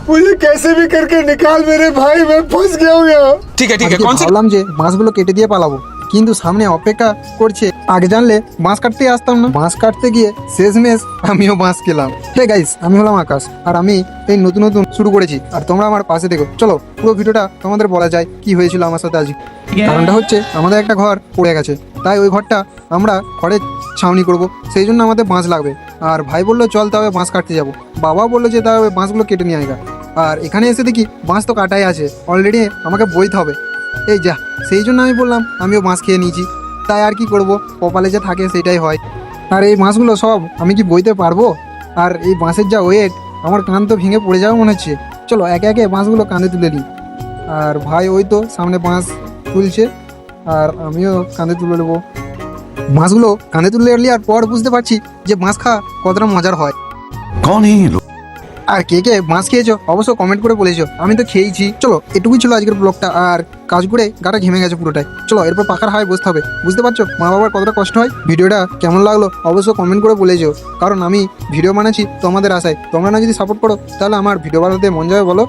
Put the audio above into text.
मुझे कैसे भी करके निकाल मेरे भाई, मैं फंस गया हूँ यहाँ। ठीक है আজকে कौन सी ভাবলাম যে বাঁশগুলো কেটে দিয়ে পালাবো, কিন্তু সামনে অপেক্ষা করছে। আগে জানলে বাঁশ কাটতে আসতাম না। বাঁশ কাটতে গিয়ে শেষমেশ আমিও বাঁশ খেলাম। হে গাইস, আমি হলাম আকাশ, আর আমি এই নতুন নতুন শুরু করেছি, আর তোমরা আমার পাশে দেখো। চলো পুরো ভিডিওটা তোমাদের বলা যায় কি হয়েছিল আমার সাথে আজকে। কারণটা হচ্ছে আমাদের একটা ঘর পড়ে গেছে, তাই ওই ঘরটা আমরা ঘরের ছাউনি করব, সেই জন্য আমাদের বাঁশ লাগবে। আর ভাই বললো চল তবে বাঁশ কাটতে যাব, বাবা বললো যে তবে বাঁশগুলো কেটে নিয়ে আয়গা। আর এখানে এসে দেখি বাঁশ তো কাটাই আছে, অলরেডি আমাকে বইতে হবে। এই যা, সেই জন্য আমি বললাম আমিও মাছ খেয়ে নিয়েছি, তাই আর কি করব, কপালে যে থাকে সেটাই হয়। আর এই মাছগুলো সব আমি কি বইতে পারবো? আর এই বাঁশের যা ওয়েট, আমার কান তো ভেঙে পড়ে যাওয়া মনে হচ্ছে। চলো একে একে বাঁশগুলো কাঁধে তুলে নিই। আর ভাই ওই তো সামনে বাঁশ তুলছে, আর আমিও কাঁধে তুলে নেবো। মাছগুলো কাঁধে তুলে নিলি, আর পর বুঝতে পারছি যে মাছ খাওয়া কতটা মজার হয়। कौन है ये लोग? আর কে কে মাছ খেয়েছো অবশ্য কমেন্ট করে বলেছো, আমি তো খেয়েছি। চলো এটুকুই ছিল আজকের ব্লগটা, আর কাজ করে গাটা ঘেমে গেছে পুরোটাই। চলো এরপর পাখার হাওয়ায় বসতে হবে। বুঝতে পারছো মা বাবার কতটা কষ্ট হয়। ভিডিওটা কেমন লাগলো অবশ্য কমেন্ট করে বলেছো, কারণ আমি ভিডিও বানাচ্ছি তোমাদের আশায়। তোমরা না যদি সাপোর্ট করো তাহলে আমার ভিডিও বানাতে মন যাবে বলো।